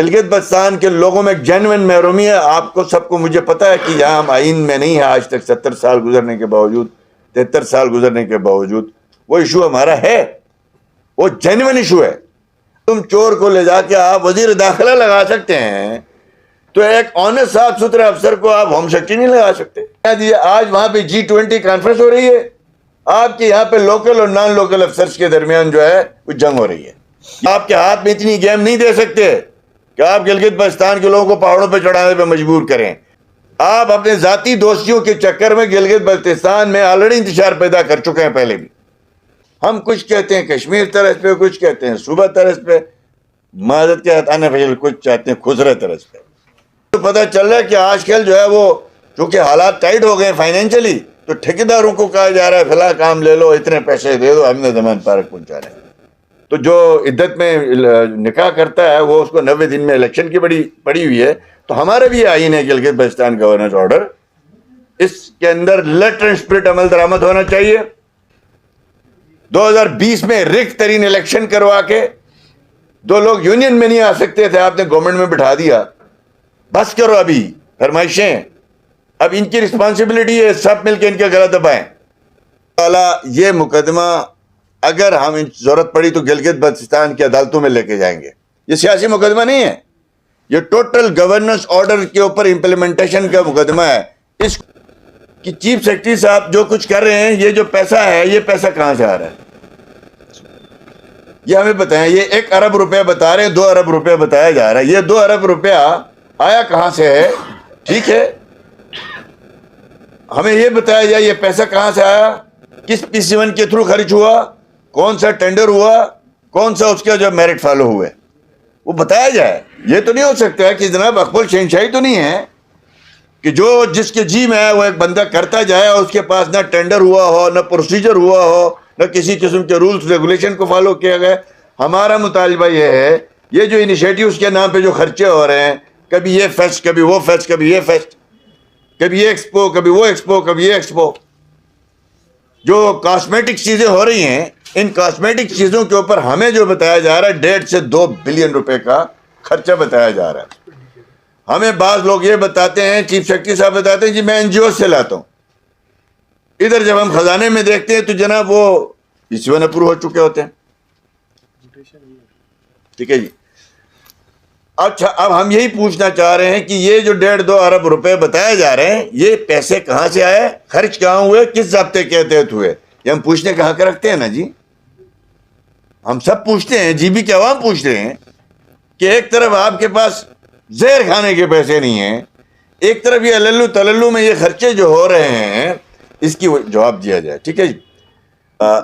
گلگت بلتستان کے لوگوں میں ایک جینوئن محرومی ہے. آپ کو سب کو مجھے پتا ہے کہ یہاں ہم آئین میں نہیں ہے آج تک 70 سال گزرنے کے باوجود 73 سال گزرنے کے باوجود وہ ایشو ہمارا ہے, وہ جینوئن ایشو ہے. تم چور کو لے جا کے آپ وزیر داخلہ لگا سکتے ہیں تو ایک آنےسٹ صاف ستھرے افسر کو آپ ہوم سیکرٹری نہیں لگا سکتے. آج وہاں پہ G20 کانفرنس ہو رہی ہے, آپ کے یہاں پہ لوکل اور نان لوکل افسرز کے درمیان جو ہے وہ جنگ ہو رہی ہے. آپ کے ہاتھ میں اتنی گیم نہیں دے سکتے کہ آپ گلگت بلتستان کے لوگوں کو پہاڑوں پہ چڑھانے پہ مجبور کریں. آپ اپنے ذاتی دوستیوں کے چکر میں گلگت بلتستان میں آلریڈی انتشار پیدا کر چکے ہیں. پہلے بھی ہم کچھ کہتے ہیں کشمیر طرز پہ, کچھ کہتے ہیں صوبہ طرز پہ, معذرت کے عطانے فضل کچھ چاہتے ہیں خزرہ طرز پہ. تو پتہ چل رہا ہے کہ آج کل جو ہے وہ چونکہ حالات ٹائٹ ہو گئے فائنینشلی, تو ٹھیکیداروں کو کہا جا رہا ہے فلاں کام لے لو, اتنے پیسے دے دو, ہم نے زمان پارک پہنچا رہے ہیں. تو جو عدت میں نکاح کرتا ہے وہ اس کو 90 دن میں الیکشن کی پڑی ہوئی ہے. تو ہمارے بھی آئین ہے گلگت بلتستان گورننس آرڈر, اس کے اندر لیٹر اینڈ اسپرٹ عمل درآمد ہونا چاہیے. 2020 میں رک ترین الیکشن کروا کے 2 لوگ یونین میں نہیں آ سکتے تھے, آپ نے گورنمنٹ میں بٹھا دیا. بس کرو ابھی فرمائشیں, اب ان کی رسپانسبلٹی ہے سب مل کے ان کے گلا دبائیں. یہ مقدمہ اگر ہم ضرورت پڑی تو گلگت بلتستان کی عدالتوں میں لے کے جائیں گے. یہ سیاسی مقدمہ نہیں ہے, یہ ٹوٹل گورننس آرڈر کے اوپر امپلیمنٹیشن کا مقدمہ ہے. اس کی چیف سیکرٹری صاحب جو کچھ کر رہے ہیں, یہ جو پیسہ ہے یہ پیسہ کہاں سے آ رہا ہے یہ ہمیں بتائیں. یہ 1 ارب روپے بتا رہے ہیں, 2 ارب روپے بتایا جا رہا ہے. یہ 2 ارب روپیہ آیا کہاں سے ہے؟ ٹھیک ہے, ہمیں یہ بتایا جائے یہ پیسہ کہاں سے آیا, کس PC1 کے تھرو خرچ ہوا, کون سا ٹینڈر ہوا, کون سا اس کا جو میرٹ فالو ہوئے, وہ بتایا جائے. یہ تو نہیں ہو سکتا ہے کہ جناب اقبال شہنشاہی تو نہیں ہے کہ جو جس کے جی میں ہے وہ ایک بندہ کرتا جائے اور اس کے پاس نہ ٹینڈر ہوا ہو, نہ پروسیجر ہوا ہو, نہ کسی قسم کے رولز ریگولیشن کو فالو کیا گیا. ہمارا مطالبہ یہ ہے, یہ جو انیشیٹیوز کے نام پہ جو خرچے ہو رہے ہیں, کبھی یہ فیسٹ, کبھی وہ فیسٹ, کبھی یہ فیسٹ, کبھی یہ ایکسپو, کبھی وہ ایکسپو, کبھی یہ ایکسپو, جو کاسمیٹک چیزیں ہو رہی ہیں, ان کاسمیٹک چیزوں کے اوپر ہمیں جو بتایا جا رہا ہے 1.5 سے 2 بلین روپے کا خرچہ بتایا جا رہا ہے. ہمیں بعض لوگ یہ بتاتے ہیں, چیف سیکرٹری صاحب بتاتے ہیں جی میں NGO سے لاتا ہوں. ادھر جب ہم خزانے میں دیکھتے ہیں تو جناب وہ PC1 اپروو ہو چکے ہوتے ہیں. ٹھیک ہے جی. اچھا, اب ہم یہی پوچھنا چاہ رہے ہیں کہ یہ جو 1.5-2 ارب روپے بتایا جا رہے ہیں, یہ پیسے کہاں سے آئے, خرچ کہاں ہوئے, کس ضابطے کے تحت ہوئے, یہ ہم پوچھنے کا حق رکھتے ہیں نا جی. ہم سب پوچھتے ہیں, جی بھی کے عوام پوچھ رہے ہیں کہ ایک طرف آپ کے پاس زہر کھانے کے پیسے نہیں ہیں, ایک طرف یہ للو تللو میں یہ خرچے جو ہو رہے ہیں, اس کی جواب دیا جائے. ٹھیک ہے جی.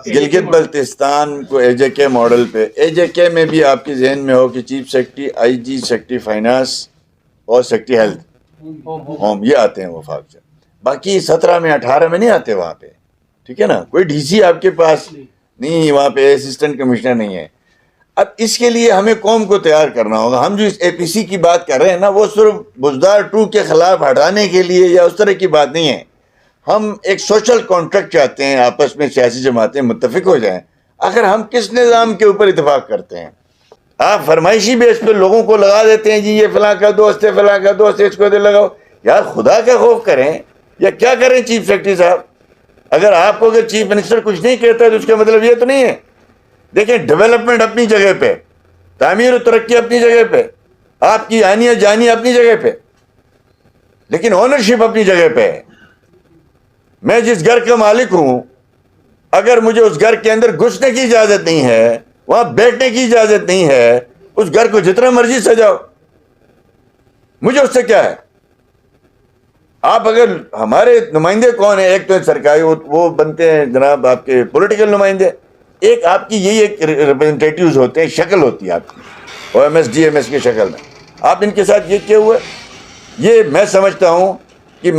گلگت بلتستان کو AJK ماڈل پہ, AJK میں بھی آپ کے ذہن میں ہو کہ chief secretary, IG, secretary finance اور سیکرٹری ہیلتھ ہوم یہ آتے ہیں وفاق سے. باقی 17 میں 18 میں نہیں آتے وہاں پہ. ٹھیک ہے نا, کوئی DC آپ کے پاس نہیں, وہاں پہ اسسٹنٹ کمشنر نہیں ہے. اب اس کے لیے ہمیں قوم کو تیار کرنا ہوگا. ہم جو اس APC کی بات کر رہے ہیں نا, وہ صرف بزدار 2 کے خلاف ہٹانے کے لیے یا اس طرح کی بات نہیں ہے. ہم ایک سوشل کانٹریکٹ چاہتے ہیں, آپس میں سیاسی جماعتیں متفق ہو جائیں. آخر ہم کس نظام کے اوپر اتفاق کرتے ہیں؟ آپ فرمائشی بیس پہ لوگوں کو لگا دیتے ہیں, جی یہ فلاں کا دوست ہے, فلاں کا دوست ہے, اس کو دے لگاؤ. یار خدا کا خوف کریں یا کیا کریں چیف سیکرٹری صاحب. اگر آپ کو اگر چیف منسٹر کچھ نہیں کہتا ہے تو اس کا مطلب یہ تو نہیں ہے. دیکھیں ڈیولپمنٹ اپنی جگہ پہ, تعمیر و ترقی اپنی جگہ پہ, آپ کی آنی جانی اپنی جگہ پہ, لیکن اونرشپ اپنی جگہ پہ ہے. میں جس گھر کا مالک ہوں, اگر مجھے اس گھر کے اندر گھسنے کی اجازت نہیں ہے, وہاں بیٹھنے کی اجازت نہیں ہے, اس گھر کو جتنا مرضی سجاؤ, مجھے اس سے کیا ہے. آپ اگر ہمارے نمائندے کون ہیں, ایک تو سرکاری وہ بنتے ہیں جناب آپ کے پولیٹیکل نمائندے, ایک آپ کی یہی ایک ریپرزنٹیٹیوز ہوتے ہیں, شکل ہوتی ہے آپ کی OMS DMS کی شکل میں. آپ ان کے ساتھ یہ کیا ہوا. یہ میں سمجھتا ہوں کہ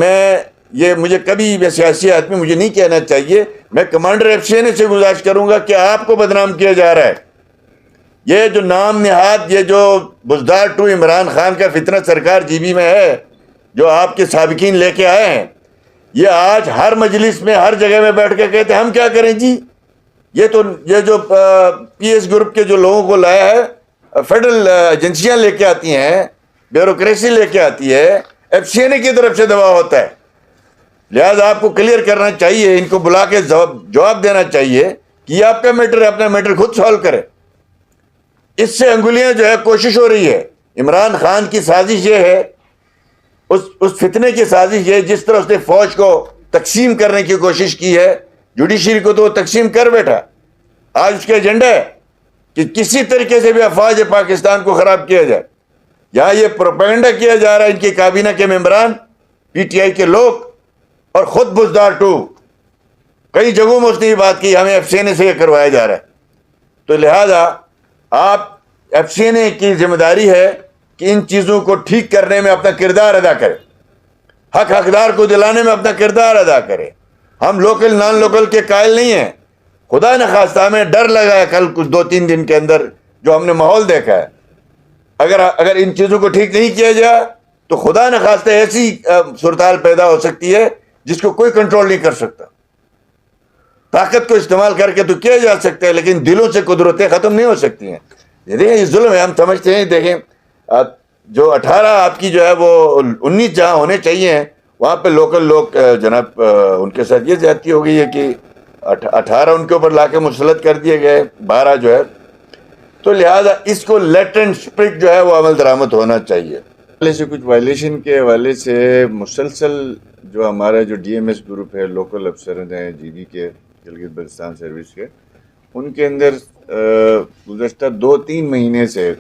یہ مجھے کبھی میں سیاسی آدمی مجھے نہیں کہنا چاہیے. میں کمانڈر FCNA سے گزارش کروں گا کہ آپ کو بدنام کیا جا رہا ہے. یہ جو نام نہاد, یہ جو بزدار 2 عمران خان کا فتنہ سرکار GB میں ہے, جو آپ کے سابقین لے کے آئے ہیں, یہ آج ہر مجلس میں ہر جگہ میں بیٹھ کے کہتے ہیں ہم کیا کریں جی. یہ جو PS گروپ کے جو لوگوں کو لایا ہے, فیڈرل ایجنسیاں لے کے آتی ہیں, بیوروکریسی لے کے آتی ہے, FCNA کی طرف سے دباؤ ہوتا ہے. لہٰذا آپ کو کلیئر کرنا چاہیے, ان کو بلا کے جواب دینا چاہیے کہ یہ آپ کا میٹر ہے, اپنا میٹر خود سالو کرے. اس سے انگلیاں جو ہے کوشش ہو رہی ہے. عمران خان کی سازش یہ ہے, اس فتنے کی سازش یہ, جس طرح اس نے فوج کو تقسیم کرنے کی کوشش کی ہے, جوڈیشری کو تو وہ تقسیم کر بیٹھا. آج اس کا ایجنڈا ہے کہ کسی طریقے سے بھی افواج پاکستان کو خراب کیا جائے. یہاں یہ پروپیگنڈا کیا جا رہا ہے ان کی کابینہ کے ممبران, PTI کے لوگ, اور خود بزدار ٹو کئی جگہوں میں اس نے یہ بات کی, ہمیں FCNA سے یہ کروایا جا رہا ہے. تو لہذا آپ FCNA کی ذمہ داری ہے کہ ان چیزوں کو ٹھیک کرنے میں اپنا کردار ادا کرے, حق حقدار کو دلانے میں اپنا کردار ادا کرے. ہم لوکل نان لوکل کے قائل نہیں ہیں. خدا نہ خواستہ ہمیں ڈر لگا ہے کل کچھ 2-3 دن کے اندر جو ہم نے ماحول دیکھا ہے. اگر ان چیزوں کو ٹھیک نہیں کیا جائے تو خدا نہ خواستہ ایسی صورتحال پیدا ہو سکتی ہے جس کو کوئی کنٹرول نہیں کر سکتا. طاقت کو استعمال کر کے تو کیا جا سکتا ہے, لیکن دلوں سے قدرتیں ختم نہیں ہو سکتی ہیں. دیکھیں یہ ظلم ہے, ہم سمجھتے ہیں. دیکھیں جو 18 آپ کی جو ہے وہ 19 جہاں ہونے چاہیے, وہاں پہ لوکل لوگ جناب ان کے ساتھ یہ زیادتی ہو گئی ہے کہ 18 ان کے اوپر لا کے مسلط کر دیے گئے, 12 جو ہے. تو لہٰذا اس کو لیٹ اینڈ اسپرٹ جو ہے وہ عمل درآمد ہونا چاہیے. پہلے سے کچھ وائلیشن کے حوالے سے مسلسل جو ہمارا جو DMS گروپ ہے, لوکل افسر ہیں GB کے, گلگت بلتستان سروس کے, ان کے اندر گزشتہ 2-3 مہینے سے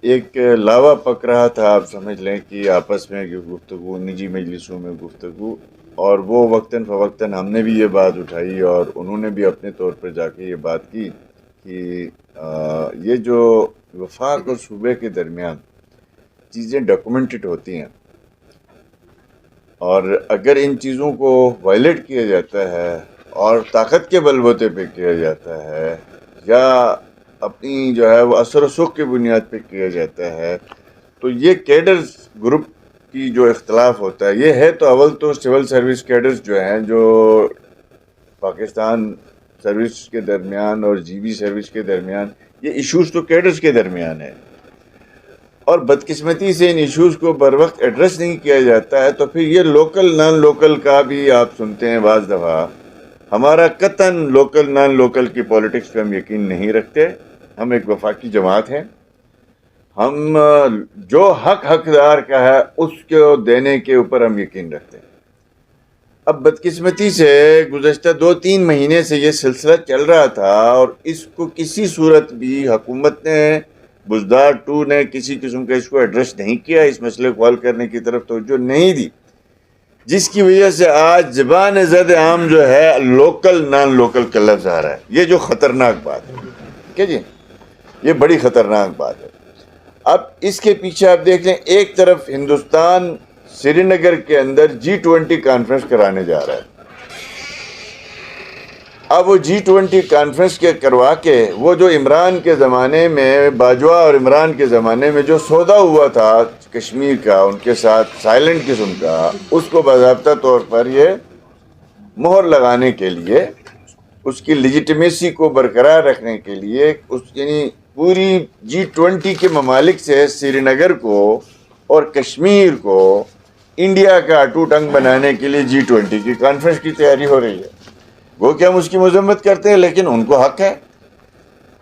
ایک لاوا پک رہا تھا. آپ سمجھ لیں کہ آپس میں گفتگو, نجی مجلسوں میں گفتگو, اور وہ وقتاً فوقتاً ہم نے بھی یہ بات اٹھائی اور انہوں نے بھی اپنے طور پر جا کے یہ بات کی کہ یہ جو وفاق اور صوبے کے درمیان چیزیں ڈاکومنٹڈ ہوتی ہیں, اور اگر ان چیزوں کو وائلیٹ کیا جاتا ہے اور طاقت کے بل بوتے پہ کیا جاتا ہے, یا اپنی جو ہے وہ اثر و سوق کی بنیاد پہ کیا جاتا ہے, تو یہ کیڈرز گروپ کی جو اختلاف ہوتا ہے, یہ ہے تو اول تو سول سروس کیڈرز جو ہیں, جو پاکستان سروس کے درمیان اور GB سروس کے درمیان, یہ ایشوز تو کیڈرز کے درمیان ہے. اور بدقسمتی سے ان ایشوز کو بر وقت ایڈریس نہیں کیا جاتا ہے, تو پھر یہ لوکل نان لوکل کا بھی آپ سنتے ہیں بعض دفعہ. ہمارا قطعاً لوکل نان لوکل کی پولیٹکس پہ ہم یقین نہیں رکھتے. ہم ایک وفاقی جماعت ہیں, ہم جو حقدار کا ہے اس کو دینے کے اوپر ہم یقین رکھتے ہیں. اب بدقسمتی سے گزشتہ 2-3 مہینے سے یہ سلسلہ چل رہا تھا, اور اس کو کسی صورت بھی حکومت نے, بزدار 2 نے کسی قسم کا اس کو ایڈریس نہیں کیا, اس مسئلے کو حل کرنے کی طرف توجہ نہیں دی, جس کی وجہ سے آج زبان زد عام جو ہے لوکل نان لوکل کا لفظ آ رہا ہے. یہ جو خطرناک بات ہے, ٹھیک ہے جی, یہ بڑی خطرناک بات ہے. اب اس کے پیچھے آپ دیکھ لیں, ایک طرف ہندوستان سری نگر کے اندر G20 کانفرنس کرانے جا رہا ہے. اب وہ G20 کانفرنس کے کروا کے وہ جو عمران کے زمانے میں, باجوہ اور عمران کے زمانے میں جو سودا ہوا تھا کشمیر کا ان کے ساتھ سائلنٹ قسم کا, اس کو باضابطہ طور پر یہ مہر لگانے کے لیے, اس کی لیجیٹمیسی کو برقرار رکھنے کے لیے, اس یعنی پوری G20 کے ممالک سے سری نگر کو اور کشمیر کو انڈیا کا اٹوٹ انگ بنانے کے لیے G20 کی کانفرنس کی تیاری ہو رہی ہے. وہ کہ ہم اس کی مذمت کرتے ہیں, لیکن ان کو حق ہے,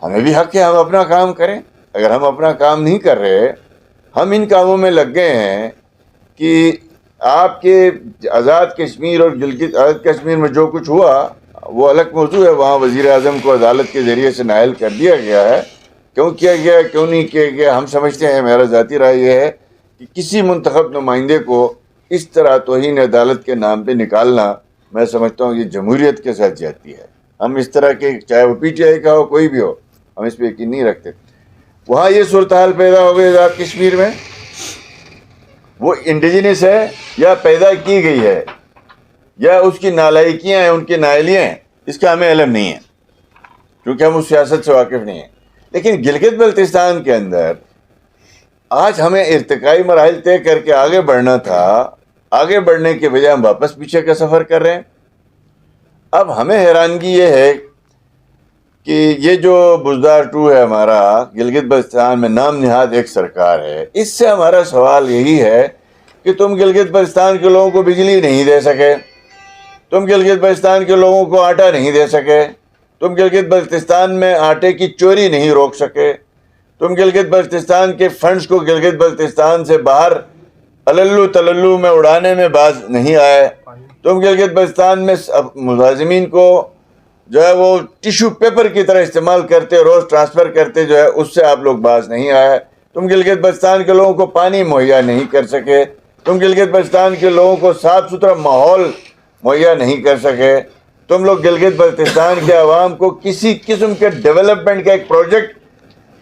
ہمیں بھی حق ہے, ہم اپنا کام کریں. اگر ہم اپنا کام نہیں کر رہے, ہم ان کاموں میں لگ گئے ہیں کہ آپ کے آزاد کشمیر اور گلگت آزاد کشمیر میں جو کچھ ہوا وہ الگ موضوع ہے. وہاں وزیر اعظم کو عدالت کے ذریعے سے نائل کر دیا گیا ہے. کیوں کیا گیا, کیوں نہیں کیا گیا, ہم سمجھتے ہیں, میرا ذاتی رائے یہ ہے کہ کسی منتخب نمائندے کو اس طرح توہین عدالت کے نام پہ نکالنا, میں سمجھتا ہوں یہ جمہوریت کے ساتھ جاتی ہے. ہم اس طرح کے, چاہے وہ PTI کا ہو, کوئی بھی ہو, ہم اس پہ یقین نہیں رکھتے. وہاں یہ صورتحال پیدا ہو گئی آزاد کشمیر میں, وہ انڈیجنس ہے یا پیدا کی گئی ہے, یا اس کی نالائکیاں ہیں, ان کی نائلیاں ہیں, اس کا ہمیں علم نہیں ہے کیونکہ ہم اس سیاست سے واقف نہیں ہیں. لیکن گلگت بلتستان کے اندر آج ہمیں ارتقائی مراحل طے کر کے آگے بڑھنا تھا. آگے بڑھنے کے بجائے ہم واپس پیچھے کا سفر کر رہے ہیں. اب ہمیں حیرانگی یہ ہے کہ یہ جو بزدار 2 ہے ہمارا گلگت بلتستان میں نام نہاد ایک سرکار ہے، اس سے ہمارا سوال یہی ہے کہ تم گلگت بلتستان کے لوگوں کو بجلی نہیں دے سکے، تم گلگت بلتستان کے لوگوں کو آٹا نہیں دے سکے، تم گلگت بلتستان میں آٹے کی چوری نہیں روک سکے، تم گلگت بلتستان کے فنڈز کو گلگت بلتستان سے باہر اللو تللو میں اڑانے میں باز نہیں آئے، تم گلگت بلتستان میں ملازمین کو جو ہے وہ ٹیشو پیپر کی طرح استعمال کرتے، روز ٹرانسفر کرتے، جو ہے اس سے آپ لوگ باز نہیں آئے، تم گلگت بلتستان کے لوگوں کو پانی مہیا نہیں کر سکے، تم گلگت بلتستان کے لوگوں کو صاف ستھرا ماحول مہیا نہیں کر سکے، تم لوگ گلگت بلتستان کے عوام کو کسی قسم کے ڈیولپمنٹ کا ایک پروجیکٹ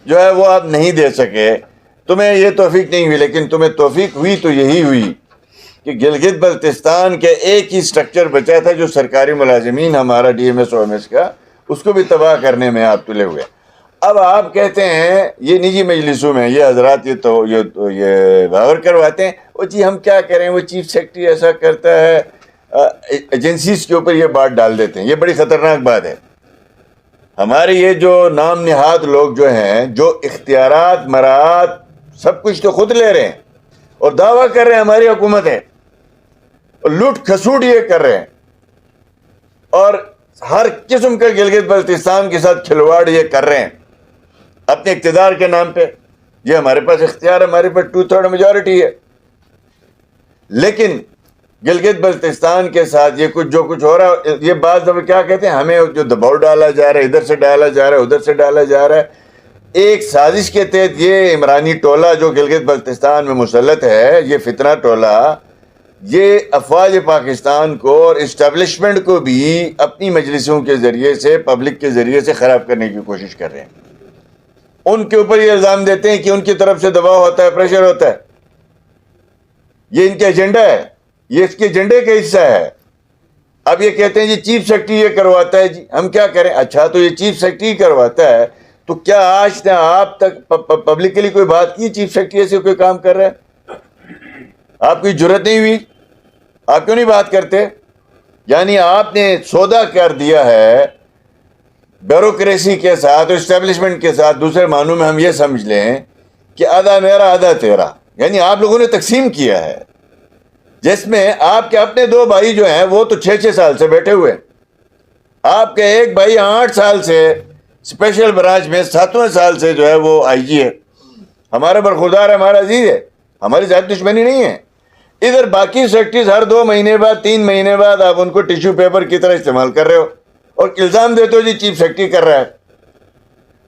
جو ہے وہ آپ نہیں دے سکے، تمہیں یہ توفیق نہیں ہوئی۔ لیکن تمہیں توفیق ہوئی تو یہی ہوئی کہ گلگت بلتستان کے ایک ہی سٹرکچر بچا تھا جو سرکاری ملازمین ہمارا D M S O M S کا، اس کو بھی تباہ کرنے میں آپ تلے ہوئے۔ اب آپ کہتے ہیں یہ نجی مجلسوں میں یہ حضرات یہ باور کرواتے ہیں، وہ جی ہم کیا کریں، وہ چیف سیکرٹری ایسا کرتا ہے، ایجنسیز کے اوپر یہ بات ڈال دیتے ہیں۔ یہ بڑی خطرناک بات ہے۔ ہمارے یہ جو نام نہاد لوگ جو ہیں، جو اختیارات مراعات سب کچھ تو خود لے رہے ہیں اور دعویٰ کر رہے ہیں ہماری حکومت ہے، اور لوٹ کھسوٹ یہ کر رہے ہیں، اور ہر قسم کا گلگت بلتستان کے ساتھ کھلواڑ یہ کر رہے ہیں اپنے اقتدار کے نام پہ۔ یہ ہمارے پاس اختیار، ہمارے پاس 2/3 میجورٹی ہے، لیکن گلگت بلتستان کے ساتھ یہ جو کچھ ہو رہا ہے، یہ بعض دفعہ کیا کہتے ہیں، ہمیں جو دباؤ ڈالا جا رہا ہے، ادھر سے ڈالا جا رہا ہے، ادھر سے ڈالا جا رہا ہے۔ ایک سازش کے تحت یہ عمرانی ٹولہ جو گلگت بلتستان میں مسلط ہے، یہ فتنہ ٹولہ، یہ افواج پاکستان کو اور اسٹیبلشمنٹ کو بھی اپنی مجلسوں کے ذریعے سے، پبلک کے ذریعے سے خراب کرنے کی کوشش کر رہے ہیں۔ ان کے اوپر یہ الزام دیتے ہیں کہ ان کی طرف سے دباؤ ہوتا ہے، پریشر ہوتا ہے۔ یہ ان کا ایجنڈا ہے، یہ اس کے ایجنڈے کا حصہ ہے۔ اب یہ کہتے ہیں جی چیف سیکرٹری یہ کرواتا ہے، جی ہم کیا کریں؟ اچھا تو یہ چیف سیکرٹری کرواتا ہے تو کیا آج تک آپ تک پبلکلی کوئی بات کی چیف سیکرٹری سے کوئی کام کر رہا ہے؟ آپ کی جرت نہیں ہوئی؟ آپ کیوں نہیں بات کرتے؟ یعنی آپ نے سودا کر دیا ہے بیوروکریسی کے ساتھ اور اسٹیبلشمنٹ کے ساتھ۔ دوسرے معنوں میں ہم یہ سمجھ لیں کہ آدھا میرا آدھا تیرا، یعنی آپ لوگوں نے تقسیم کیا ہے، جس میں آپ کے اپنے 2 بھائی جو ہیں وہ تو 6 سال سے بیٹھے ہوئے، آپ کے ایک بھائی 8 سال سے اسپیشل برانچ میں، 7ویں سال سے جو ہے وہ آئی جی ہے، ہمارا برخوردار ہے، ہمارا عزیز ہے، ہماری ذاتی دشمنی نہیں ہے۔ ادھر باقی سیکرٹریز ہر 2 مہینے بعد 3 مہینے بعد آپ ان کو ٹیشو پیپر کی طرح استعمال کر رہے ہو اور الزام دیتے ہو جی چیف سیکرٹری کر رہا ہے۔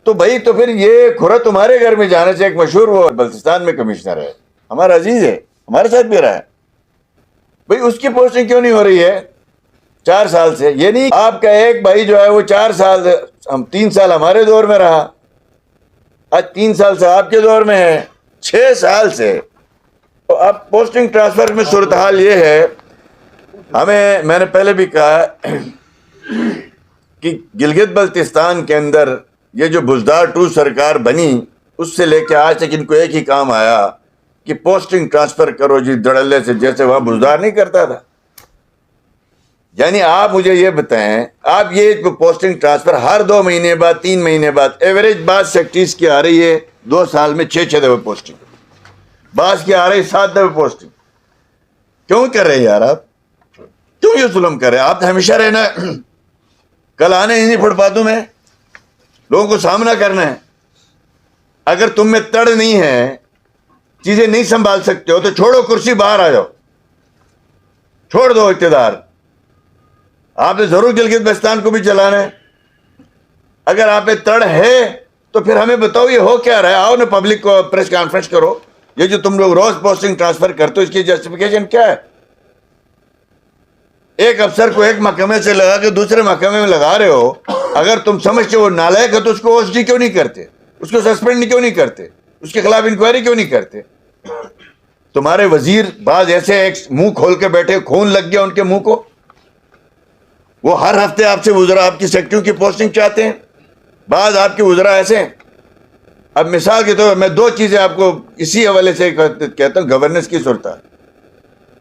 تو بھائی تو پھر یہ کھرا تمہارے گھر میں جانے سے، ایک مشہور وہ بلتستان میں کمشنر ہے، ہمارا عزیز ہے، ہمارے ساتھ بھی رہا ہے، بھئی اس کی پوسٹنگ کیوں نہیں ہو رہی ہے 4 سال سے؟ یہ نہیں آپ کا ایک بھائی جو ہے وہ 4 سال، ہم 3 سال ہمارے دور میں رہا، آج 3 سال سے آپ کے دور میں ہے، 6 سال سے۔ تو اب پوسٹنگ ٹرانسفر میں صورتحال یہ ہے، میں نے پہلے بھی کہا کہ گلگت بلتستان کے اندر یہ جو بزدار 2 سرکار بنی، اس سے لے کے آج تک ان کو ایک ہی کام آیا کہ پوسٹنگ ٹرانسفر کرو جی دڑلے سے، جیسے وہاں بزدار نہیں کرتا تھا۔ یعنی آپ مجھے یہ بتائیں، آپ یہ پوسٹنگ ٹرانسفر ہر 2 مہینے بعد 3 مہینے بعد، ایوریج بعض سیکٹریز کی آ رہی ہے 2 سال میں 6 دفعہ پوسٹنگ، بعض کی آ رہی 7 دفعہ پوسٹنگ۔ کیوں کر رہے ہیں یار آپ؟ کیوں یہ ظلم کر رہے ہیں؟ آپ نے ہمیشہ رہنا ہے، کل آنے ہی نہیں فٹ پاتھوں میں، لوگوں کو سامنا کرنا ہے۔ اگر تم میں تڑ نہیں ہے، چیزیں نہیں سنبھال سکتے ہو تو چھوڑو کرسی، باہر آ جاؤ، چھوڑ دو اقتدار۔ آپ نے ضرور گلگت بلتستان کو بھی چلانا ہے۔ اگر آپ میں تڑ ہے تو پھر ہمیں بتاؤ یہ ہو کیا رہا ہے، آؤ نا پبلک کو پریس کانفرنس کرو، یہ جو تم لوگ روز پوسٹنگ ٹرانسفر کرتے ہو اس کی جسٹیفیکیشن کیا ہے؟ ایک افسر کو ایک محکمے سے لگا کے دوسرے محکمے میں لگا رہے ہو، اگر تم سمجھتے وہ نالائق ہے تو اس کو او ایس ڈی کیوں نہیں کرتے، اس کو سسپینڈ کیوں نہیں کرتے، اس کے خلاف انکوائری کیوں نہیں کرتے؟ تمہارے وزیر بعض ایسے منہ کھول کے بیٹھے، خون لگ گیا ان کے منہ کو، وہ ہر ہفتے آپ سے وزراء آپ کی سیکرٹریوں کی پوسٹنگ چاہتے ہیں۔ بعض آپ کے وزراء ایسے ہیں۔ اب مثال کے طور پر میں 2 چیزیں آپ کو اسی حوالے سے کہتا ہوں، گورننس کی صورت۔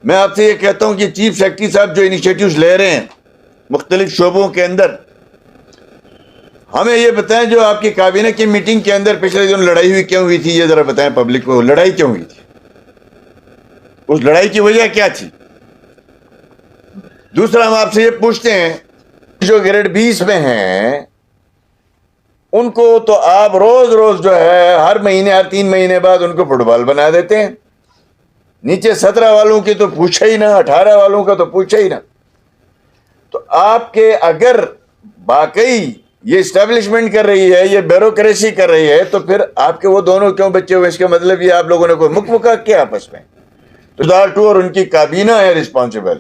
میں آپ سے یہ کہتا ہوں کہ چیف سیکرٹری صاحب جو انیشیٹیوز لے رہے ہیں مختلف شعبوں کے اندر، ہمیں یہ بتائیں جو آپ کی کابینہ کی میٹنگ کے اندر پچھلے دن لڑائی ہوئی کیوں ہوئی تھی، یہ ذرا بتائیں پبلک کو، لڑائی کیوں ہوئی تھی، اس لڑائی کی وجہ کیا تھی؟ دوسرا ہم آپ سے یہ پوچھتے ہیں جو گریڈ 20 میں ہیں ان کو تو آپ روز روز جو ہے ہر مہینے ہر 3 مہینے بعد ان کو فٹ بال بنا دیتے ہیں، نیچے 17 والوں کی تو پوچھا ہی نہ، 18 والوں کا تو پوچھا ہی نہ۔ تو آپ کے اگر واقعی یہ اسٹیبلشمنٹ کر رہی ہے، یہ بیوروکریسی کر رہی ہے، تو پھر آپ کے وہ دونوں کیوں بچے ہوئے؟ اس کا مطلب یہ آپ لوگوں نے کوئی مکمکا کیا آپس میں؟ بزدار 2 اور ان کی کابینہ ہے رسپانسبل،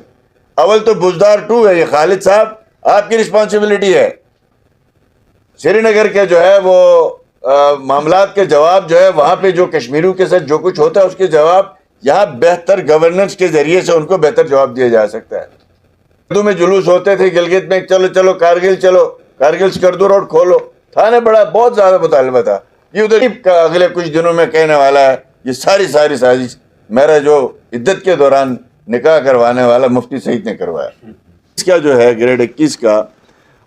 اول تو بزدار 2 ہے، یہ خالد صاحب آپ کی رسپانسبلٹی ہے، سری نگر کے جو ہے وہ معاملات کے جواب جو ہے وہاں پہ جو کشمیریوں کے ساتھ جو کچھ ہوتا ہے اس کے جواب یہاں بہتر گورننس کے ذریعے سے ان کو بہتر جواب دیا جا سکتا ہے۔ اردو میں جلوس ہوتے تھے گلگت میں، چلو چلو کارگل، چلو کارگل سکردو روڈ کھولو، تھا نا، بڑا بہت زیادہ مطالبہ تھا۔ یہ ادھر کا اگلے کچھ دنوں میں کہنے والا ہے، یہ ساری سازش میرا جو عدت کے دوران نکاح کروانے والا مفتی سعید نے کروایا۔ اس کا جو ہے گریڈ 21 کا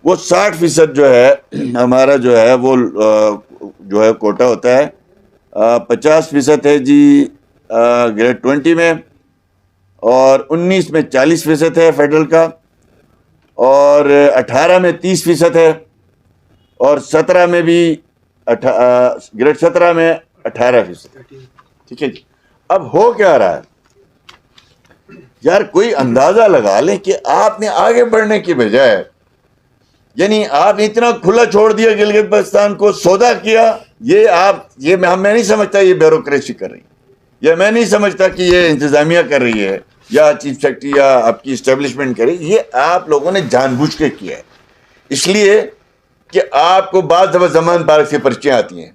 وہ 60% جو ہے ہمارا جو ہے وہ جو ہے کوٹا ہوتا ہے، 50% ہے جی گریڈ 20 میں، اور 19 میں 40% ہے فیڈرل کا، اور 18 میں 30% ہے، اور 17 میں بھی گریڈ 17 میں 18%۔ ٹھیک ہے جی۔ اب ہو کیا رہا ہے یار، کوئی اندازہ لگا لیں کہ آپ نے آگے بڑھنے کی بجائے، یعنی آپ اتنا کھلا چھوڑ دیا گلگت بلتستان کو، سودا کیا۔ یہ میں نہیں سمجھتا یہ بیوروکریسی کر رہی ہے، یا میں نہیں سمجھتا کہ یہ انتظامیہ کر رہی ہے، یا چیف سیکرٹری یا آپ کی اسٹیبلشمنٹ کر رہی ہے۔ یہ آپ لوگوں نے جان بوجھ کے کیا ہے، اس لیے کہ آپ کو بعض دفعہ زمان پارک سے پرچیاں آتی ہیں،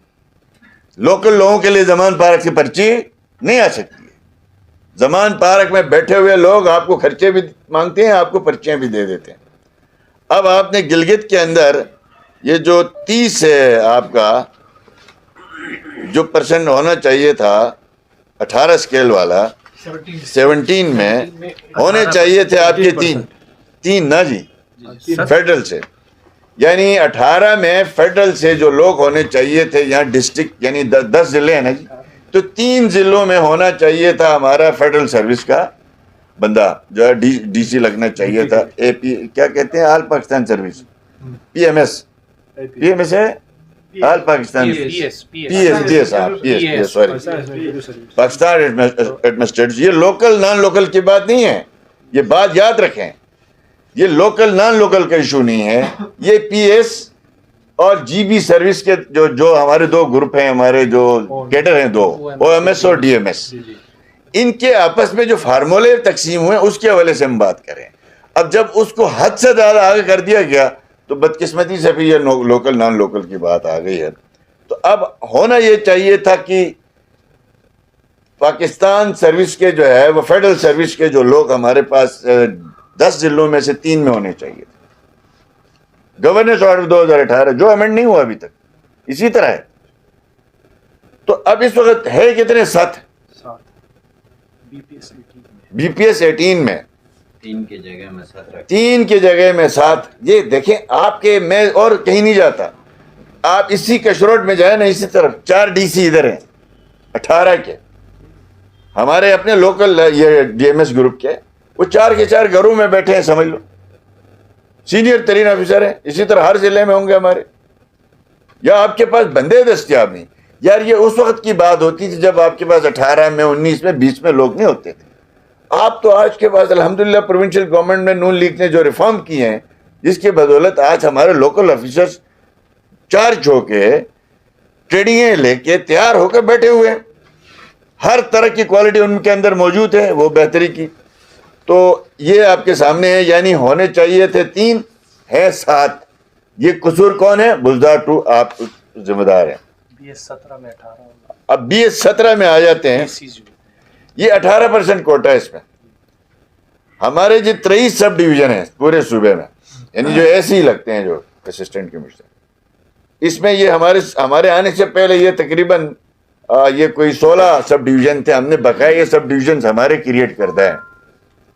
لوکل لوگوں کے لیے زمان پارک سے پرچی نہیں آ سکتی ہے۔ زمان پارک میں بیٹھے ہوئے لوگ آپ کو خرچے بھی مانگتے ہیں، آپ کو پرچیاں بھی دے دیتے ہیں۔ اب آپ نے گلگت کے اندر یہ جو 30 ہے آپ کا جو پرسنٹ ہونا چاہیے تھا 18 اسکیل والا، 17 میں ہونے چاہیے تھے آپ کے 3 نا جی فیڈرل سے، یعنی 18 میں فیڈرل سے جو لوگ ہونے چاہیے تھے، یہاں ڈسٹرکٹ یعنی 10 ضلع ہیں نا جی، تو 3 ضلعوں میں ہونا چاہیے تھا ہمارا فیڈرل سروس کا بندہ جو ہے ڈی سی لگنا چاہیے تھا، اے پی کیا کہتے ہیں، all Pakistan service, P M S ہے، all Pakistan P S sorry Pakistan administrator. یہ لوکل نان لوکل کی بات نہیں ہے، یہ بات یاد رکھیں، یہ لوکل نان لوکل کا ایشو نہیں ہے، یہ پی ایس اور جی بی سروس کے جو ہمارے 2 گروپ ہیں، ہمارے جو کیڈر ہیں 2، او ایم ایس اور ڈی ایم ایس، ان کے آپس میں جو فارمولے تقسیم ہوئے اس کے حوالے سے ہم بات کریں۔ اب جب اس کو حد سے زیادہ آگے کر دیا گیا تو بدقسمتی سے بھی یہ لوکل نان لوکل کی بات آ گئی ہے۔ تو اب ہونا یہ چاہیے تھا کہ پاکستان سروس کے جو ہے وہ فیڈرل سروس کے جو لوگ ہمارے پاس 10 ضلعوں میں سے 3 میں ہونے چاہیے تھے۔ گورننس آرڈر 2018 جو امینڈ نہیں ہوا ابھی تک، اسی طرح ہے۔ تو اب اس وقت ہے کتنے؟ 7 بی پی ایس 18 میں 3 کی جگہ میں 7 3 کی جگہ میں 7۔ یہ دیکھیں آپ کے، میں اور کہیں نہیں جاتا، آپ اسی کشروٹ میں جائیں نا، اسی طرف 4 ڈی سی ادھر ہیں 18 کے، ہمارے اپنے لوکل یہ ڈی ایم ایس گروپ کے، وہ 4 کے 4 گھروں میں بیٹھے ہیں، سمجھ لو سینئر ترین آفیسر ہیں۔ اسی طرح ہر ضلع میں ہوں گے ہمارے، یا آپ کے پاس بندے دستیاب نہیں۔ یار یہ اس وقت کی بات ہوتی تھی جب آپ کے پاس 18 میں 19 میں 20 میں لوگ نہیں ہوتے تھے۔ آپ تو آج کے بعد الحمدللہ پروونشل گورنمنٹ میں نون لیگ نے جو ریفارم کیے ہیں، جس کی بدولت آج ہمارے لوکل آفیسرز چارج ہو کے ٹریڈنگیں لے کے تیار ہو کے بیٹھے ہوئے ہیں، ہر طرح کی کوالٹی ان کے اندر موجود ہے وہ بہتری کی۔ تو یہ آپ کے سامنے ہے، یعنی ہونے چاہیے تھے 3 ہے 7۔ یہ قصور کون ہے؟ بزدار 2 آپ ذمہ دار ہیں۔ اب بی ایس 17 میں آ جاتے ہیں، یہ 18% کوٹا ہے اس میں۔ ہمارے جو 23 سب ڈویژن ہیں پورے صوبے میں، یعنی جو ایسے ہی لگتے ہیں جو اسسٹنٹ کمشنر، اس میں یہ ہمارے آنے سے پہلے یہ تقریباً یہ کوئی 16 سب ڈویژن تھے، ہم نے بقایا یہ سب ڈویژنز ہمارے کریٹ کرتا ہے۔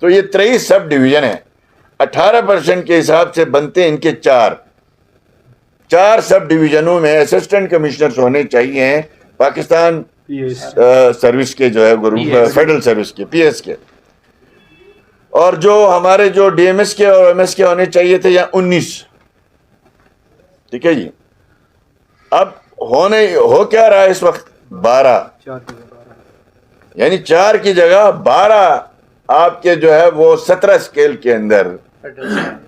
تو یہ 23 سب ڈویژن ہیں، 18% کے حساب سے بنتے ان کے 4، 4 سب ڈویژنوں میں اسسٹنٹ کمشنرز ہونے چاہیے پاکستان سروس کے جو ہے گروپ فیڈرل سروس کے پی ایس کے, اور جو ہمارے جو ڈی ایم ایس کے اور ایم ایس کے ہونے چاہیے تھے یہاں 19. ٹھیک ہے جی. اب ہو کیا رہا ہے اس وقت 12, یعنی 4 کی جگہ 12 آپ کے جو ہے وہ 17 اسکیل کے اندر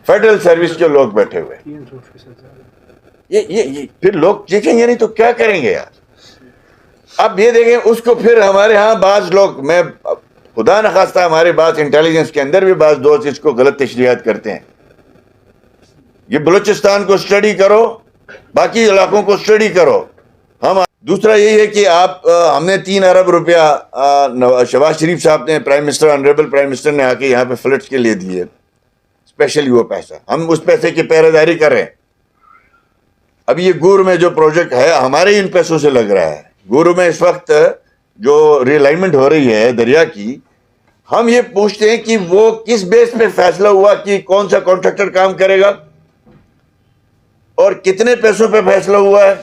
فیڈرل سروس کے لوگ بیٹھے ہوئے. یہ پھر لوگ دیکھیں گے نہیں تو کیا کریں گے یار. اب یہ دیکھیں اس کو پھر ہمارے ہاں بعض لوگ, میں خدا نخواستہ ہمارے بعض انٹیلیجنس کے اندر بھی بعض دوست اس کو غلط تشریحات کرتے ہیں. یہ بلوچستان کو اسٹڈی کرو, باقی علاقوں کو اسٹڈی کرو. دوسرا یہی ہے کہ ہم نے 3 ارب روپیہ شہباز شریف صاحب نے آنریبل پرائم منسٹر نے آ کے یہاں پہ فلڈس کے لیے دیے, اسپیشلی وہ پیسہ. ہم اس پیسے کی پہرے داری کر رہے ہیں. اب یہ گور میں جو پروجیکٹ ہے ہمارے ان پیسوں سے لگ رہا ہے. گورو میں اس وقت جو ری الائنمنٹ ہو رہی ہے دریا کی, ہم یہ پوچھتے ہیں کہ وہ کس بیس پہ فیصلہ ہوا کہ کون سا کانٹریکٹر کام کرے گا اور کتنے پیسوں پہ فیصلہ ہوا ہے,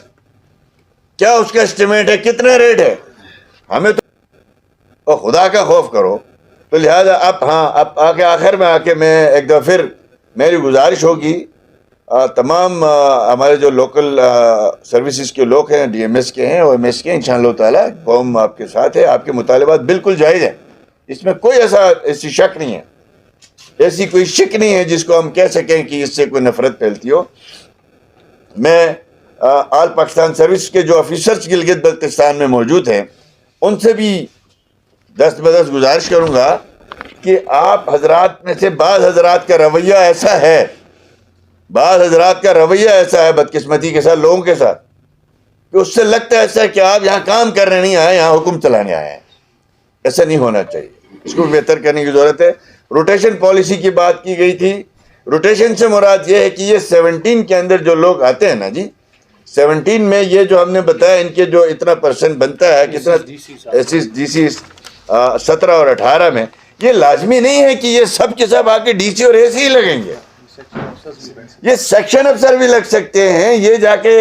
کیا اس کا اسٹیمیٹ ہے, کتنے ریٹ ہے. ہمیں تو خدا کا خوف کرو. تو لہذا اب آخر میں آ کے میں ایک دفعہ پھر میری گزارش ہوگی تمام ہمارے جو لوکل سروسز کے لوگ ہیں, ڈی ایم ایس کے ہیں, او ایم ایس کے ہیں, انشاءاللہ تعالیٰ قوم آپ کے ساتھ ہے. آپ کے مطالبات بالکل جائز ہیں, اس میں کوئی ایسی شک نہیں ہے, ایسی کوئی شک نہیں ہے جس کو ہم کہہ سکیں کہ اس سے کوئی نفرت پھیلتی ہو. میں آل پاکستان سروس کے جو آفیسرز گلگت بلتستان میں موجود ہیں ان سے بھی دست بدست گزارش کروں گا کہ آپ حضرات میں سے بعض حضرات کا رویہ ایسا ہے, بدقسمتی کے ساتھ لوگوں کے ساتھ, کہ اس سے لگتا ہے ایسا ہے کہ آپ یہاں کام کرنے نہیں آئے, یہاں حکم چلانے آئے ہیں. ایسا نہیں ہونا چاہیے, اس کو بہتر کرنے کی ضرورت ہے. روٹیشن پالیسی کی بات کی گئی تھی. روٹیشن سے مراد یہ ہے کہ یہ 17 کے اندر جو لوگ آتے ہیں نا جی, 17 میں یہ جو ہم نے بتایا ان کے جو اتنا % بنتا ہے, کتنا ڈی سی 17 اور 18 میں, یہ لازمی نہیں ہے کہ یہ سب کے سب آ کے ڈی سی اور اے سی ہی لگیں گے. یہ سیکشن افسر بھی لگ سکتے ہیں, یہ جا کے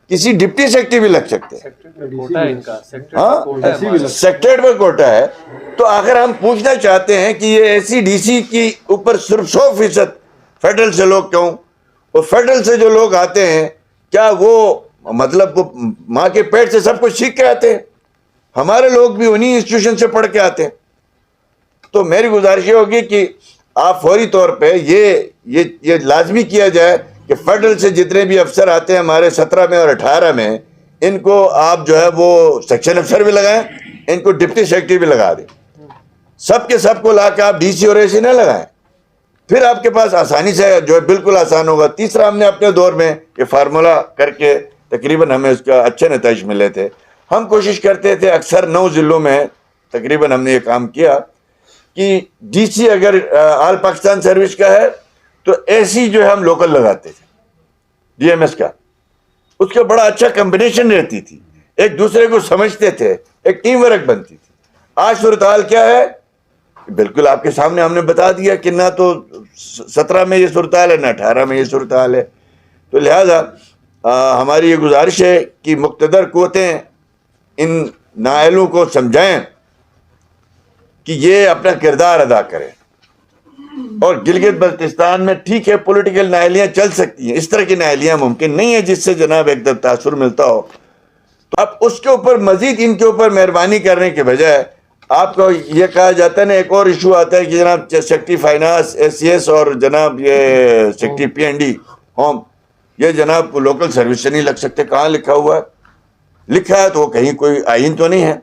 کسی ڈپٹی سیکٹری بھی لگ سکتے ہیں. ہاں, سیکٹریٹ میں کوٹا ہے. تو آخر ہم پوچھنا چاہتے ہیں کہ یہ ایسی ڈی سی کی اوپر صرف 100% فیڈرل سے لوگ کیوں, اور فیڈرل سے جو لوگ آتے ہیں کیا وہ مطلب وہ ماں کے پیٹ سے سب کچھ سیکھ کے آتے ہیں؟ ہمارے لوگ بھی انہی انسٹیٹیوشن سے پڑھ کے آتے ہیں. تو میری گزارش یہ ہوگی کہ آپ فوری طور پہ یہ لازمی کیا جائے کہ فیڈرل سے جتنے بھی افسر آتے ہیں ہمارے 17 میں اور 18 میں, ان کو آپ جو ہے وہ سیکشن افسر بھی لگائیں, ان کو ڈپٹی سیکرٹری بھی لگا دیں. سب کے سب کو لا کے آپ ڈی سی اور اے سی نہ لگائیں, پھر آپ کے پاس آسانی سے جو ہے بالکل آسان ہوگا. تیسرا, ہم نے اپنے دور میں یہ فارمولا کر کے تقریباً ہمیں اس کا اچھے نتائج ملے تھے. ہم کوشش کرتے تھے اکثر 9 ضلعوں میں تقریباً ہم نے یہ کام کیا کہ ڈی سی اگر آل پاکستان سروس کا ہے تو اے سی جو ہے ہم لوکل لگاتے تھے ڈی ایم ایس کا. اس کا بڑا اچھا کمبینیشن رہتی تھی, ایک دوسرے کو سمجھتے تھے, ایک ٹیم ورک بنتی تھی. آج صورتحال کیا ہے بالکل آپ کے سامنے ہم نے بتا دیا کہ نہ تو 17 میں یہ صورتحال ہے, نہ 18 میں یہ صورتحال ہے. تو لہذا ہماری یہ گزارش ہے کہ مقتدر قوتیں ان نااہلوں کو سمجھائیں کہ یہ اپنا کردار ادا کریں. اور گلگت بلتستان میں ٹھیک ہے پولیٹیکل نااہلیاں چل سکتی ہیں, اس طرح کی نااہلیاں ممکن نہیں ہے جس سے جناب ایک دم تاثر ملتا ہو. تو اب اس کے اوپر مزید ان کے اوپر مہربانی کرنے کے بجائے آپ کو یہ کہا جاتا ہے نا, ایک اور ایشو آتا ہے کہ جناب سیکٹری فائنانس ACS اور جناب یہ سیکٹری PND ہوم, یہ جناب لوکل سروس سے نہیں لگ سکتے. کہاں لکھا ہوا ہے؟ لکھا ہے تو وہ کہیں کوئی آئین تو نہیں ہے,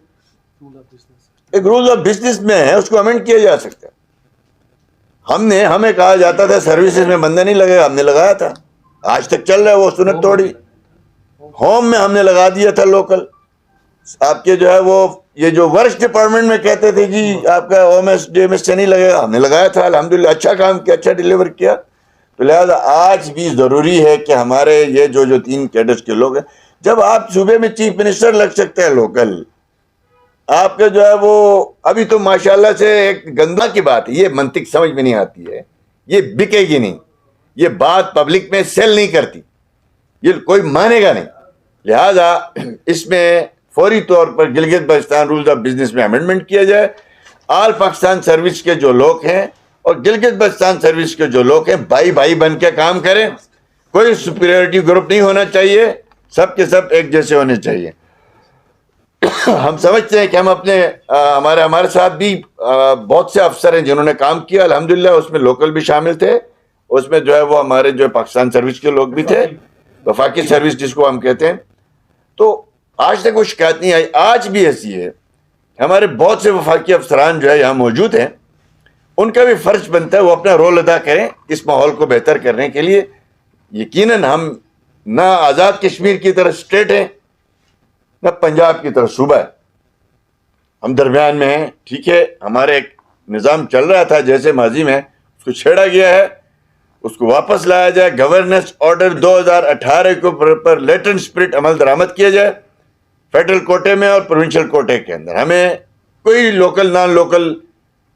ایک رول آف بزنس میں ہے, اس کو امینڈ کیا جا سکتا ہے. ہمیں کہا جاتا تھا سروسز میں بندہ نہیں لگے گا, ہم نے لگایا تھا, آج تک چل رہا ہے, وہ سنت توڑی. ہوم میں ہم نے لگا دیا تھا لوکل. آپ کے جو ہے وہ یہ جو ورکس ڈپارٹمنٹ میں کہتے تھے جی آپ کا OMS DMS سے نہیں لگے گا, ہم نے لگایا تھا. الحمدللہ اچھا کام کیا, اچھا ڈیلیور کیا. تو لہذا آج بھی ضروری ہے کہ ہمارے یہ جو 3 کیڈرز کے لوگ ہیں, جب آپ صوبے میں چیف منسٹر لگ سکتے ہیں لوکل, آپ کے جو ہے وہ ابھی تو ماشاءاللہ سے ایک گندہ کی بات ہے, یہ منطق سمجھ میں نہیں آتی ہے, یہ بکے گی نہیں, یہ بات پبلک میں سیل نہیں کرتی. یہ کوئی مانے گا نہیں. لہذا اس میں فوری طور پر Gilgit Baltistan rules of business میں امینڈمنٹ کیا جائے. آل پاکستان سروس کے جو لوگ ہیں اور گلگت بلتستان سروس کے جو لوگ ہیں بھائی بھائی بن کے کام کریں. کوئی سپیریورٹی گروپ نہیں ہونا چاہیے, سب کے سب ایک جیسے ہونے چاہیے. ہم سمجھتے ہیں کہ ہم اپنے ہمارے ساتھ بھی بہت سے افسر ہیں جنہوں نے کام کیا الحمدللہ. اس میں لوکل بھی شامل تھے, اس میں جو ہے وہ ہمارے جو پاکستان سروس کے لوگ بھی تھے, وفاقی سروس جس کو ہم کہتے ہیں. تو آج تک کوئی شکایت نہیں آئی. آج بھی ایسی ہے, ہمارے بہت سے وفاقی افسران جو ہے یہاں موجود ہیں, ان کا بھی فرض بنتا ہے وہ اپنا رول ادا کریں اس ماحول کو بہتر کرنے کے لیے. یقیناً ہم نہ آزاد کشمیر کی طرح اسٹیٹ ہیں نہ پنجاب کی طرف صوبہ ہے, ہم درمیان میں ہیں. ٹھیک ہے, ہمارے ایک نظام چل رہا تھا جیسے ماضی میں, اس کو چھیڑا گیا ہے, اس کو واپس لایا جائے. گورننس آرڈر 2018 کے پر لیٹنٹ اسپرٹ عمل درآمد کیا جائے فیڈرل کوٹے میں اور پروونشل کوٹے کے اندر. ہمیں کوئی لوکل نان لوکل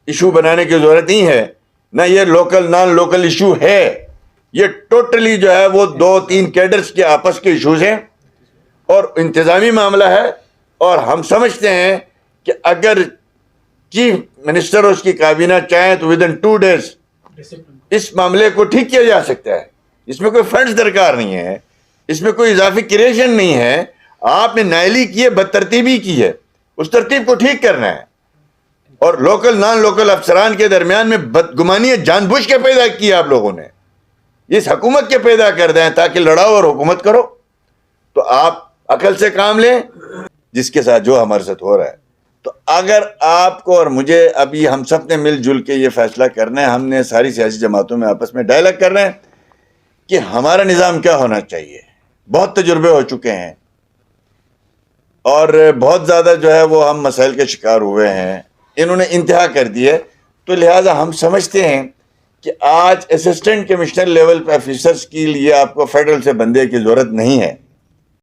ایشو بنانے کی ضرورت نہیں ہے, نہ یہ لوکل نان لوکل ایشو ہے. یہ ٹوٹلی جو ہے وہ 2-3 کیڈرز کے آپس کے ایشوز ہیں اور انتظامی معاملہ ہے. اور ہم سمجھتے ہیں کہ اگر چیف منسٹر اور اس کی کابینہ چاہیں تو ودن 2 days اس معاملے کو ٹھیک کیا جا سکتا ہے. اس میں کوئی فنڈز درکار نہیں ہے, اس میں کوئی اضافی کریشن نہیں ہے. آپ نے نائلی کی ہے, بدترتیبی کی ہے, اس ترتیب کو ٹھیک کرنا ہے. اور لوکل نان لوکل افسران کے درمیان میں بدگمانی جان بوجھ کے پیدا کی آپ لوگوں نے, اس حکومت کے پیدا کر دیں تاکہ لڑاؤ اور حکومت کرو. تو آپ عقل سے کام لیں, جس کے ساتھ جو ہمارے ساتھ ہو رہا ہے. تو اگر آپ کو اور مجھے ابھی ہم سب نے مل جل کے یہ فیصلہ کرنا ہے, ہم نے ساری سیاسی جماعتوں میں آپس میں ڈائلاگ کرنا ہے کہ ہمارا نظام کیا ہونا چاہیے. بہت تجربے ہو چکے ہیں اور بہت زیادہ جو ہے وہ ہم مسائل کے شکار ہوئے ہیں, انہوں نے انتہا کر دی ہے. تو لہٰذا ہم سمجھتے ہیں کہ آج اسسٹنٹ کمشنر لیول پہ آفیسرس کے لیے آپ کو فیڈرل سے بندے کی ضرورت نہیں ہے.